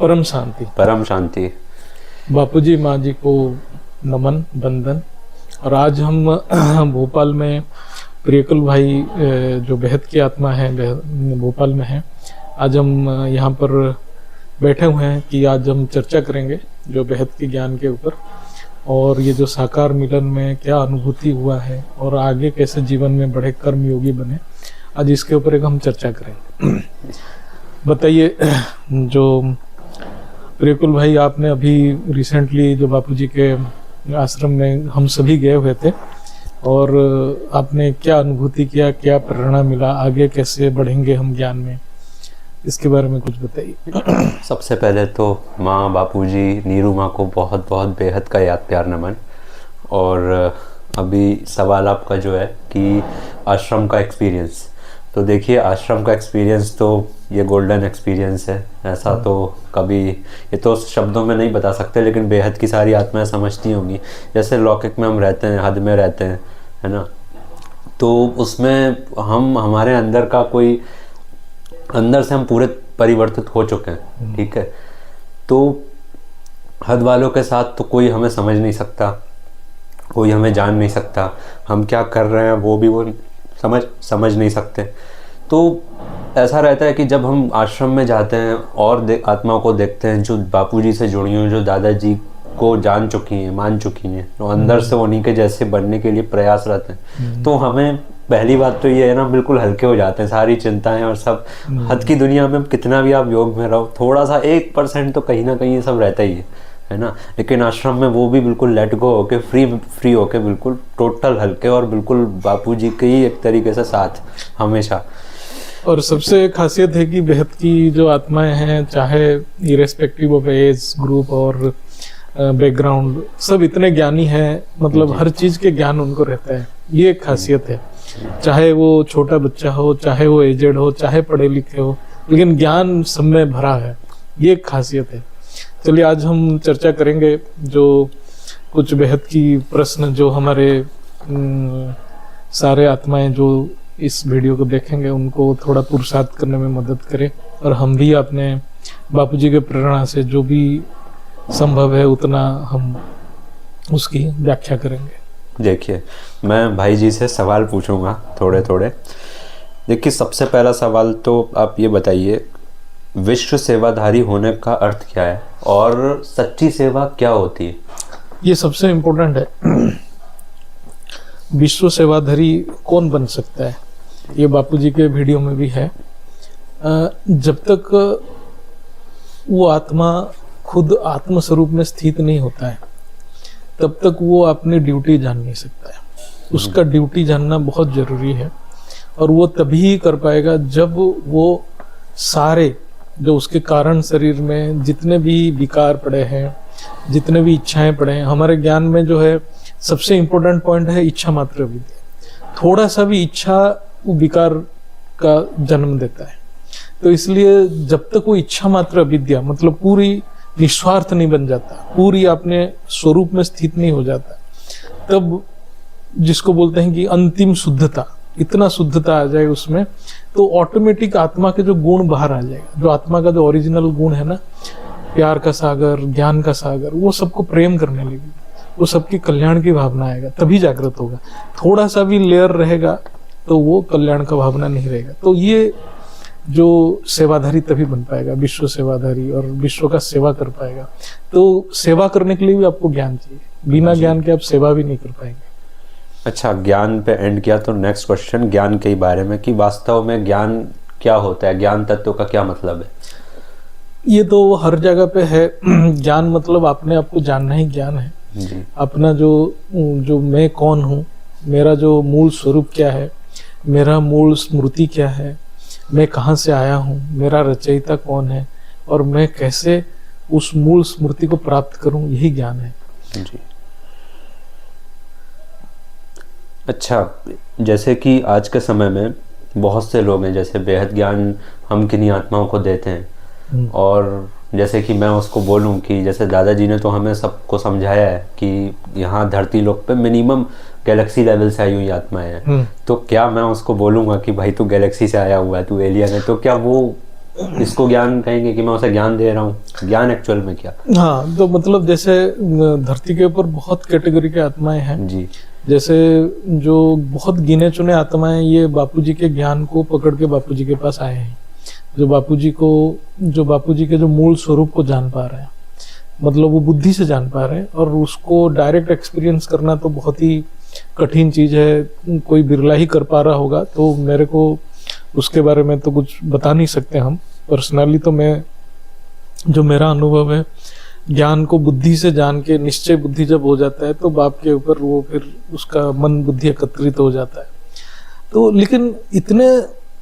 परम शांति। परम शांति। बापूजी माँ जी को नमन वंदन। और आज हम भोपाल में प्रियकुल भाई जो बेहद की आत्मा है भोपाल में है। आज हम यहाँ पर बैठे हुए हैं कि आज हम चर्चा करेंगे जो बेहद के ज्ञान के ऊपर, और ये जो साकार मिलन में क्या अनुभूति हुआ है और आगे कैसे जीवन में बड़े कर्म योगी बने, आज इसके ऊपर एक हम चर्चा करेंगे। बताइए, जो प्रियकुल भाई, आपने अभी रिसेंटली जो बापूजी के आश्रम में हम सभी गए हुए थे, और आपने क्या अनुभूति किया, क्या प्रेरणा मिला, आगे कैसे बढ़ेंगे हम ज्ञान में, इसके बारे में कुछ बताइए। सबसे पहले तो माँ, बापूजी, नीरू माँ को बहुत बहुत बेहद का याद प्यार नमन। और अभी सवाल आपका जो है कि आश्रम का एक्सपीरियंस, तो देखिए आश्रम का एक्सपीरियंस तो ये गोल्डन एक्सपीरियंस है। ऐसा तो कभी, ये तो शब्दों में नहीं बता सकते, लेकिन बेहद की सारी आत्माएं समझती होंगी। जैसे लौकिक में हम रहते हैं, हद में रहते हैं, है ना, तो उसमें हमारे अंदर का कोई, अंदर से हम पूरे परिवर्तित हो चुके हैं, ठीक है। तो हद वालों के साथ तो कोई हमें समझ नहीं सकता, कोई हमें जान नहीं सकता, हम क्या कर रहे हैं वो भी वो समझ नहीं सकते। तो ऐसा रहता है कि जब हम आश्रम में जाते हैं और आत्माओं को देखते हैं जो बापूजी से जुड़ी हुई, जो दादाजी को जान चुकी हैं, मान चुकी हैं, तो अंदर से उन्हीं के जैसे बनने के लिए प्रयासरत हैं, तो हमें पहली बात तो ये है ना, बिल्कुल हल्के हो जाते हैं सारी चिंताएं और सब। हद की दुनिया में कितना भी आप योग में रहो, थोड़ा सा 1% तो कहीं ना कहीं ये सब रहता ही है ना। लेकिन आश्रम में वो भी बिल्कुल लेट गो होके, फ्री होके, बिल्कुल टोटल हल्के, और बिल्कुल बापूजी के ही एक तरीके से साथ हमेशा। और सबसे खासियत है कि बेहद की जो आत्माएं हैं, चाहे इरेस्पेक्टिव ऑफ एज, ग्रुप और बैकग्राउंड, सब इतने ज्ञानी हैं, मतलब हर चीज के ज्ञान उनको रहता है। ये एक खासियत है, चाहे वो छोटा बच्चा हो, चाहे वो एजेड हो, चाहे पढ़े लिखे हो, लेकिन ज्ञान सब में भरा है। ये एक खासियत है। चलिए, आज हम चर्चा करेंगे जो कुछ बेहद की प्रश्न जो हमारे सारे आत्माएं जो इस वीडियो को देखेंगे उनको थोड़ा पुरुषार्थ करने में मदद करे, और हम भी अपने बापूजी के प्रेरणा से जो भी संभव है उतना हम उसकी व्याख्या करेंगे। देखिए, मैं भाई जी से सवाल पूछूंगा थोड़े थोड़े। देखिए, सबसे पहला सवाल तो आप ये बताइए, विश्व सेवाधारी होने का अर्थ क्या है और सच्ची सेवा क्या होती है? ये सबसे इम्पोर्टेंट है। विश्व सेवाधारी कौन बन सकता है, ये बापूजी के वीडियो में भी है। जब तक वो आत्मा खुद आत्म स्वरूप में स्थित नहीं होता है, तब तक वो अपनी ड्यूटी जान नहीं सकता है। उसका ड्यूटी जानना बहुत जरूरी है, और वो तभी कर पाएगा जब वो सारे जो उसके कारण शरीर में जितने भी विकार पड़े हैं, जितने भी इच्छाएं पड़े हैं, हमारे ज्ञान में जो है सबसे इम्पोर्टेंट पॉइंट है इच्छा मात्र अविद्या। थोड़ा सा भी इच्छा वो विकार का जन्म देता है। तो इसलिए जब तक वो इच्छा मात्र अविद्या, मतलब पूरी निस्वार्थ नहीं बन जाता, पूरी अपने स्वरूप में स्थित नहीं हो जाता, तब जिसको बोलते हैं कि अंतिम शुद्धता, इतना शुद्धता आ जाए उसमें, तो ऑटोमेटिक आत्मा के जो गुण बाहर आ जाएगा। जो आत्मा का जो ओरिजिनल गुण है ना, प्यार का सागर, ज्ञान का सागर, वो सबको प्रेम करने लगेगी, वो सबकी कल्याण की भावना आएगा, तभी जागृत होगा। थोड़ा सा भी लेयर रहेगा तो वो कल्याण का भावना नहीं रहेगा। तो ये जो सेवाधारी तभी बन पाएगा, विश्व सेवाधारी, और विश्व का सेवा कर पाएगा। तो सेवा करने के लिए भी आपको ज्ञान चाहिए, बिना ज्ञान के आप सेवा भी नहीं कर पाएंगे। अच्छा, ज्ञान पे एंड किया तो नेक्स्ट क्वेश्चन ज्ञान के बारे में, कि वास्तव में ज्ञान क्या होता है, ज्ञान तत्व का क्या मतलब है? ये तो हर जगह पे है। ज्ञान मतलब अपने आप को जानना ही ज्ञान है जी। अपना जो मैं कौन हूँ, मेरा जो मूल स्वरूप क्या है, मेरा मूल स्मृति क्या है, मैं कहाँ से आया हूँ, मेरा रचयिता कौन है, और मैं कैसे उस मूल स्मृति को प्राप्त करूँ, यही ज्ञान है जी। अच्छा, जैसे कि आज के समय में बहुत से लोग हैं, जैसे बेहद ज्ञान हम किन्हीं आत्माओं को देते हैं, और जैसे कि मैं उसको बोलूं कि जैसे दादाजी ने तो हमें सबको समझाया है कि यहाँ धरती लोक पे मिनिमम गैलेक्सी लेवल से आई हुई आत्माएं हैं, तो क्या मैं उसको बोलूंगा कि भाई तू गैलेक्सी से आया हुआ है, तू एलियन है, तो क्या वो इसको ज्ञान कहेंगे कि मैं उसे ज्ञान दे रहा हूँ, ज्ञान एक्चुअल में क्या? हाँ, तो मतलब जैसे धरती के ऊपर बहुत कैटेगरी के आत्माएं हैं जी। जैसे जो बहुत गिने चुने आत्माएं ये बापूजी के ज्ञान को पकड़ के बापूजी के पास आए हैं, जो बापूजी के जो मूल स्वरूप को जान पा रहे हैं, मतलब वो बुद्धि से जान पा रहे हैं, और उसको डायरेक्ट एक्सपीरियंस करना तो बहुत ही कठिन चीज है, कोई बिरला ही कर पा रहा होगा। तो मेरे को उसके बारे में तो कुछ बता नहीं सकते हम पर्सनली। तो मैं जो मेरा अनुभव है, ज्ञान को बुद्धि से जान के निश्चय बुद्धि जब हो जाता है तो बाप के ऊपर वो फिर उसका मन बुद्धि एकत्रित हो जाता है। तो लेकिन इतने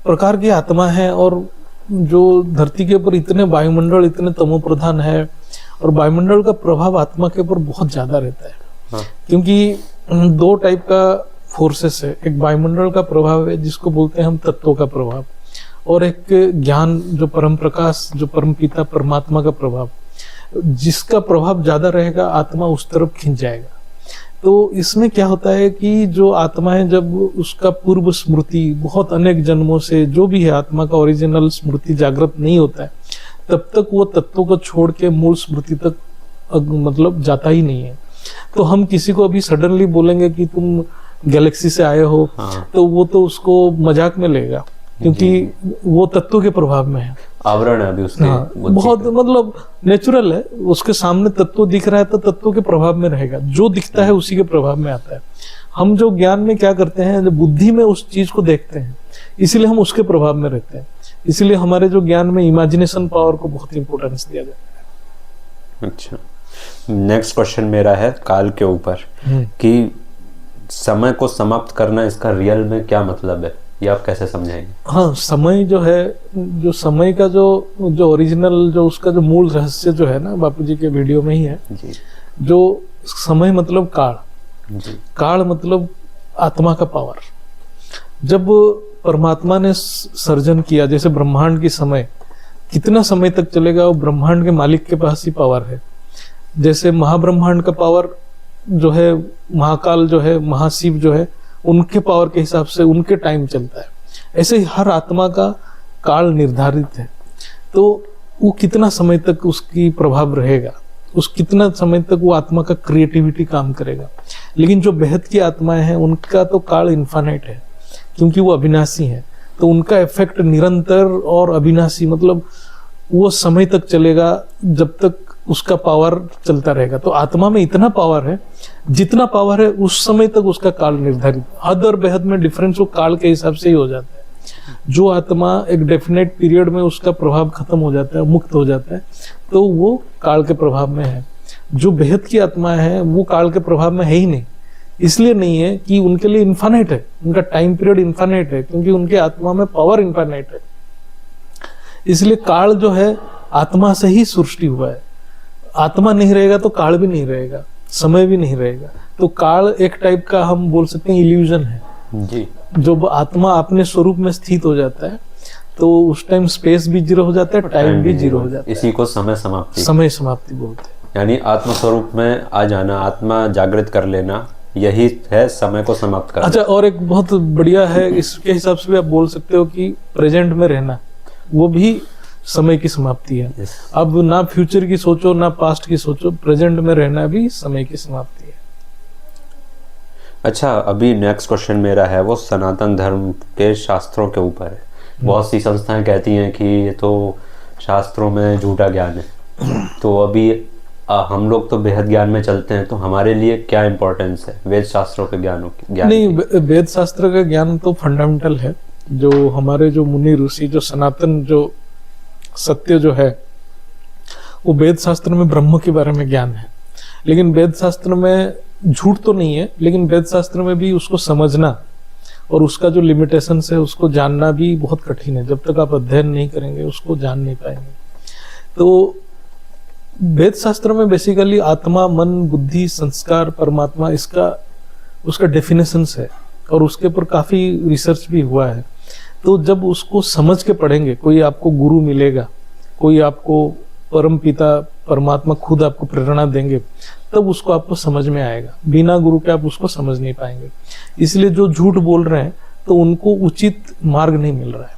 प्रकार की आत्मा है, और जो धरती के ऊपर इतने वायुमंडल इतने तमो प्रधान है, और वायुमंडल का प्रभाव आत्मा के ऊपर बहुत ज्यादा रहता है। हाँ। क्योंकि दो टाइप का फोर्सेस है, एक वायुमंडल का प्रभाव है जिसको बोलते हैं हम तत्वों का प्रभाव, और एक ज्ञान जो परम प्रकाश जो परम पिता परमात्मा का प्रभाव, जिसका प्रभाव ज्यादा रहेगा आत्मा उस तरफ खिंच जाएगा। तो इसमें क्या होता है कि जो आत्मा है जब उसका पूर्व स्मृति बहुत अनेक जन्मों से जो भी है आत्मा का ओरिजिनल स्मृति जागृत नहीं होता है, तब तक वो तत्वों को छोड़ के मूल स्मृति तक मतलब जाता ही नहीं है। तो हम किसी को अभी सडनली बोलेंगे कि तुम गैलेक्सी से आए हो, हाँ। तो वो तो उसको मजाक में लेगा, क्योंकि वो तत्वों के प्रभाव में है, आवरण है अभी उसके। हाँ, बहुत मतलब नेचुरल है, उसके सामने तत्व दिख रहा है तो तत्वों के प्रभाव में रहेगा, जो दिखता है उसी के प्रभाव में आता है। हम जो ज्ञान में क्या करते हैं, जो बुद्धि में उस चीज को देखते हैं, इसीलिए हम उसके प्रभाव में रहते हैं। इसीलिए हमारे जो ज्ञान में इमेजिनेशन पावर को बहुत इंपॉर्टेंस दिया जाता है। अच्छा, नेक्स्ट क्वेश्चन मेरा है काल के ऊपर कि समय को समाप्त करना, इसका रियल में क्या मतलब है, ये आप कैसे समझाएंगे? हाँ, समय जो है, जो समय का जो ओरिजिनल जो उसका जो मूल रहस्य जो है ना, बापूजी के वीडियो में ही है जी। जो समय मतलब काल, जी। काल मतलब आत्मा का पावर। जब परमात्मा ने सर्जन किया, जैसे ब्रह्मांड की समय कितना समय तक चलेगा, वो ब्रह्मांड के मालिक के पास ही पावर है। जैसे महाब्रह्मांड का पावर जो है, महाकाल जो है, महाशिव जो है, उनके पावर के हिसाब से उनके टाइम चलता है। ऐसे ही हर आत्मा का काल निर्धारित है, तो वो कितना समय तक उसकी प्रभाव रहेगा, उस कितना समय तक वो आत्मा का क्रिएटिविटी काम करेगा। लेकिन जो बेहद की आत्माएं हैं उनका तो काल इन्फानाइट है, क्योंकि वो अविनाशी है, तो उनका इफेक्ट निरंतर और अविनाशी, मतलब वो समय तक चलेगा जब तक उसका पावर चलता रहेगा। तो आत्मा में इतना पावर है, जितना पावर है उस समय तक उसका काल निर्धारित। हद और बेहद में डिफरेंस वो काल के हिसाब से ही हो जाता है। जो आत्मा एक डेफिनेट पीरियड में उसका प्रभाव खत्म हो जाता है, मुक्त हो जाता है, तो वो काल के प्रभाव में है। जो बेहद की आत्मा है वो काल के प्रभाव में है ही नहीं। इसलिए नहीं है कि उनके लिए इन्फानाइट है, उनका टाइम पीरियड इन्फानाइट है, क्योंकि उनके आत्मा में पावर इन्फानाइट है। इसलिए काल जो है आत्मा से ही सृष्टि हुआ है। आत्मा नहीं रहेगा तो काल भी नहीं रहेगा, समय भी नहीं रहेगा। तो काल एक टाइप का हम बोल सकते हैं इल्यूजन है जी। जो आत्मा अपने स्वरूप में स्थित हो जाता है, तो उस टाइम स्पेस भी जीरो हो जाता है, टाइम भी जीरो हो जाता है। इसी को समय समाप्ति, समय समाप्ति बोलते हैं। यानी आत्म स्वरूप में आ जाना, आत्मा जागृत कर लेना, यही है समय को समाप्त करना। अच्छा, और एक बहुत बढ़िया है, इसके हिसाब से भी आप बोल सकते हो कि प्रेजेंट में रहना वो भी समय की समाप्ति है। Yes. अब ना फ्यूचर की सोचो ना पास्ट की सोचो, प्रेजेंट में रहना भी समय की समाप्ति है। अच्छा, अभी नेक्स्ट क्वेश्चन मेरा है वो सनातन धर्म के शास्त्रों के ऊपर है। बहुत सी संस्थाएं कहती हैं कि ये तो शास्त्रों में झूठा ज्ञान है। तो अभी हम लोग तो बेहद ज्ञान में चलते हैं, तो हमारे लिए क्या इम्पोर्टेंस है वेद शास्त्रों के ज्ञान नहीं, वेद शास्त्र का ज्ञान तो फंडामेंटल है। जो हमारे जो मुनि ऋषि जो सनातन जो सत्य जो है, वो वेद शास्त्र में ब्रह्म के बारे में ज्ञान है। लेकिन वेद शास्त्र में झूठ तो नहीं है, लेकिन वेद शास्त्र में भी उसको समझना और उसका जो लिमिटेशन है उसको जानना भी बहुत कठिन है। जब तक आप अध्ययन नहीं करेंगे उसको जान नहीं पाएंगे। तो वेद शास्त्र में बेसिकली आत्मा, मन, बुद्धि, संस्कार, परमात्मा, इसका उसका डेफिनेशंस है, और उसके ऊपर काफी रिसर्च भी हुआ है। तो जब उसको समझ के पढ़ेंगे, कोई आपको गुरु मिलेगा, कोई आपको परम पिता परमात्मा खुद आपको प्रेरणा देंगे, तब उसको आपको समझ में आएगा। बिना गुरु के आप उसको समझ नहीं पाएंगे। इसलिए जो झूठ बोल रहे हैं तो उनको उचित मार्ग नहीं मिल रहा है,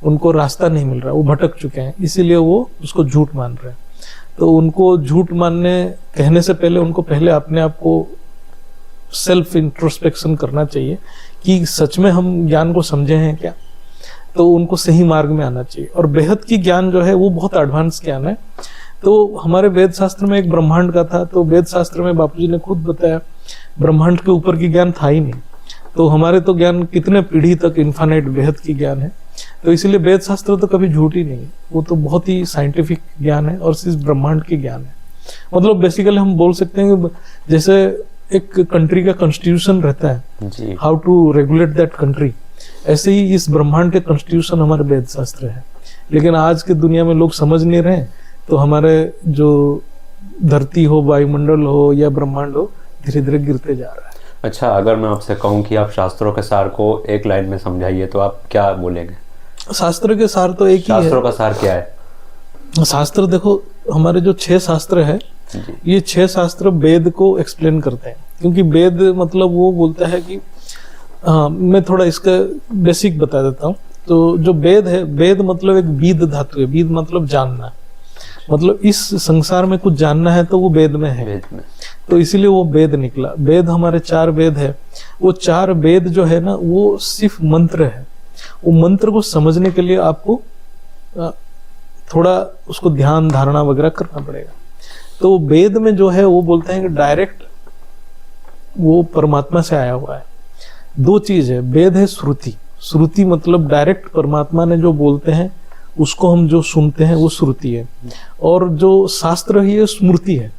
उनको रास्ता नहीं मिल रहा, वो भटक चुके हैं, इसीलिए वो उसको झूठ मान रहे हैं। तो उनको झूठ मानने कहने से पहले उनको पहले अपने आप को सेल्फ इंट्रोस्पेक्शन करना चाहिए कि सच में हम ज्ञान को समझे हैं क्या। तो उनको सही मार्ग में आना चाहिए। और बेहद की ज्ञान जो है वो बहुत एडवांस ज्ञान है। तो हमारे वेद शास्त्र में एक ब्रह्मांड का था, तो वेद शास्त्र में बापूजी ने खुद बताया ब्रह्मांड के ऊपर की ज्ञान था ही नहीं। तो हमारे तो ज्ञान कितने पीढ़ी तक इन्फानाइट बेहद की ज्ञान है। तो इसीलिए वेद शास्त्र तो कभी झूठ ही नहीं, वो तो बहुत ही साइंटिफिक ज्ञान है और सिर्फ ब्रह्मांड की ज्ञान है। मतलब बेसिकली हम बोल सकते हैं कि जैसे एक कंट्री का कॉन्स्टिट्यूशन रहता है, how to regulate that country, ऐसे ही इस ब्रह्मांड के कॉन्स्टिट्यूशन हमारे वेद शास्त्र है। लेकिन आज की दुनिया में लोग समझ नहीं रहे, तो हमारे जो धरती हो, वायुमंडल हो या ब्रह्मांड हो, धीरे धीरे गिरते जा रहा है। अच्छा, अगर मैं आपसे कहूँ कि आप शास्त्रों के सार को एक लाइन में समझाइए तो आप क्या बोलेंगे? शास्त्र के सार तो एक ही है। शास्त्रों का सार क्या है? शास्त्र देखो, हमारे जो 6 शास्त्र है, ये 6 शास्त्र वेद को एक्सप्लेन करते हैं। क्योंकि वेद मतलब वो बोलता है कि मैं थोड़ा इसका बेसिक बता देता हूँ। तो जो वेद है, वेद मतलब एक वीद धातु है। वीद मतलब जानना, मतलब इस संसार में कुछ जानना है तो वो वेद में है। वेद में। तो इसीलिए वो वेद निकला। वेद हमारे 4 वेद है। वो 4 वेद जो है ना, वो सिर्फ मंत्र है। वो मंत्र को समझने के लिए आपको थोड़ा उसको ध्यान धारणा वगैरह करना पड़ेगा। तो वेद में जो है वो बोलते हैं कि डायरेक्ट वो परमात्मा से आया हुआ है। 2 चीज है, वेद है श्रुति। श्रुति मतलब डायरेक्ट परमात्मा ने जो बोलते हैं उसको हम जो सुनते हैं वो श्रुति है। और जो शास्त्र ही है स्मृति है।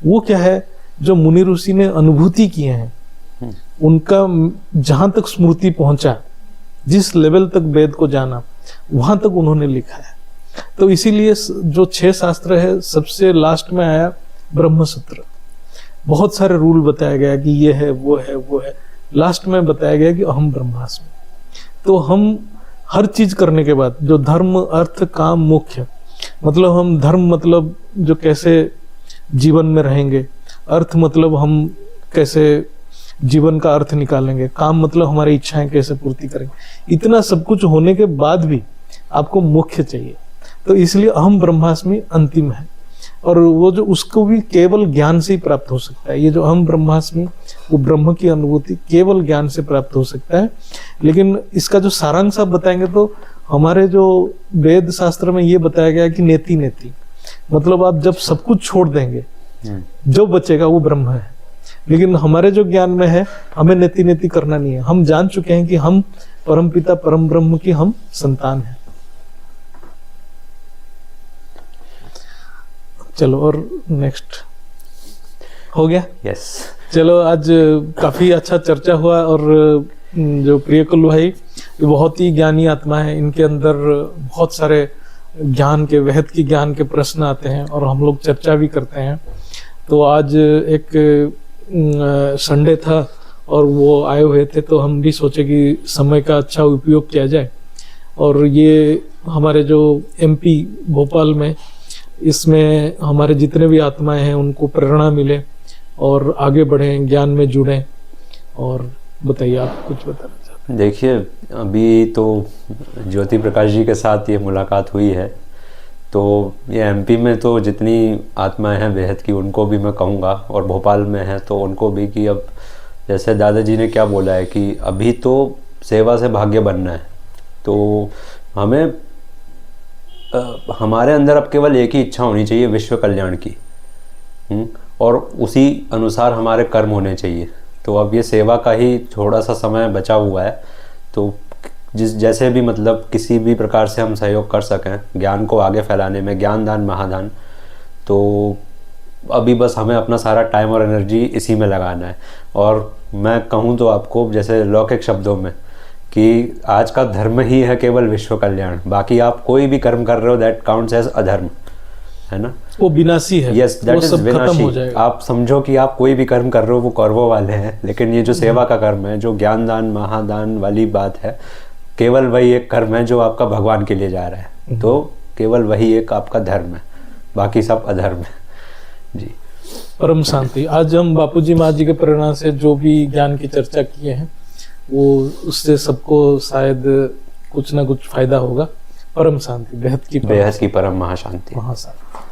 वो क्या है, जो मुनि ऋषि ने अनुभूति किए हैं, उनका जहां तक स्मृति पहुंचा, जिस लेवल तक वेद को जाना, वहां तक उन्होंने लिखा है। तो इसीलिए जो 6 शास्त्र है, सबसे लास्ट में आया ब्रह्मसूत्र। बहुत सारे रूल बताया गया कि ये है, वो है, वो है। लास्ट में बताया गया कि अहम ब्रह्मास्मि। तो हम हर चीज करने के बाद जो धर्म, अर्थ, काम, मोक्ष, मतलब हम धर्म मतलब जो कैसे जीवन में रहेंगे, अर्थ मतलब हम कैसे जीवन का अर्थ निकालेंगे, काम मतलब हमारी इच्छाएं कैसे पूर्ति करेंगे, इतना सब कुछ होने के बाद भी आपको मोक्ष चाहिए। तो इसलिए अहम ब्रह्मास्मि अंतिम है। और वो जो उसको भी केवल ज्ञान से ही प्राप्त हो सकता है। ये जो अहम ब्रह्मास्मि, वो ब्रह्म की अनुभूति केवल ज्ञान से प्राप्त हो सकता है। लेकिन इसका जो सारांश आप बताएंगे तो हमारे जो वेद शास्त्र में ये बताया गया कि नेति नेति, मतलब आप जब सब कुछ छोड़ देंगे, जो बचेगा वो ब्रह्म है। लेकिन हमारे जो ज्ञान में है, हमें नेति नेति करना नहीं है। हम जान चुके हैं कि हम परम पिता परम ब्रह्म की हम संतान हैं। चलो, और नेक्स्ट हो गया? यस। चलो, आज काफी अच्छा चर्चा हुआ। और जो प्रियकुल भाई, ये बहुत ही ज्ञानी आत्मा है। इनके अंदर बहुत सारे ज्ञान के, वेद की ज्ञान के प्रश्न आते हैं और हम लोग चर्चा भी करते हैं। तो आज एक संडे था और वो आए हुए थे, तो हम भी सोचे कि समय का अच्छा उपयोग किया जाए। और ये हमारे जो MP भोपाल में, इसमें हमारे जितने भी आत्माएं हैं उनको प्रेरणा मिले और आगे बढ़ें, ज्ञान में जुड़ें। और बताइए, आप कुछ बताना चाहते हैं? देखिए, अभी तो ज्योति प्रकाश जी के साथ ये मुलाकात हुई है, तो ये MP में तो जितनी आत्माएं हैं बेहद की, उनको भी मैं कहूँगा, और भोपाल में है तो उनको भी, कि अब जैसे दादाजी ने क्या बोला है कि अभी तो सेवा से भाग्य बनना है। तो हमें हमारे अंदर अब केवल एक ही इच्छा होनी चाहिए, विश्व कल्याण की। और उसी अनुसार हमारे कर्म होने चाहिए। तो अब ये सेवा का ही थोड़ा सा समय बचा हुआ है, तो जैसे भी मतलब किसी भी प्रकार से हम सहयोग कर सकें ज्ञान को आगे फैलाने में, ज्ञान दान महादान, तो अभी बस हमें अपना सारा टाइम और एनर्जी इसी में लगाना है। और मैं कहूँ तो आपको जैसे लौकिक शब्दों में कि आज का धर्म ही है केवल विश्व कल्याण, बाकी आप कोई भी कर्म कर रहे हो दैट काउंट्स एज अधर्म, है ना? वो विनाशी है। यस, दैट इज विनाशी। आप समझो कि आप कोई भी कर्म कर रहे हो वो कौरवों वाले हैं, लेकिन ये जो सेवा का कर्म है, जो ज्ञान दान महादान वाली बात है, केवल वही एक कर्म है जो आपका भगवान के लिए जा रहा है। तो केवल वही एक आपका धर्म है, बाकी सब अधर्म है। जी, परम शांति। आज हम बापूजी माँ जी के प्रेरणा से जो भी ज्ञान की चर्चा किए हैं, वो उससे सबको शायद कुछ ना कुछ फायदा होगा। परम शांति, बेहद की बेहद की परम महाशांति। महाशांति।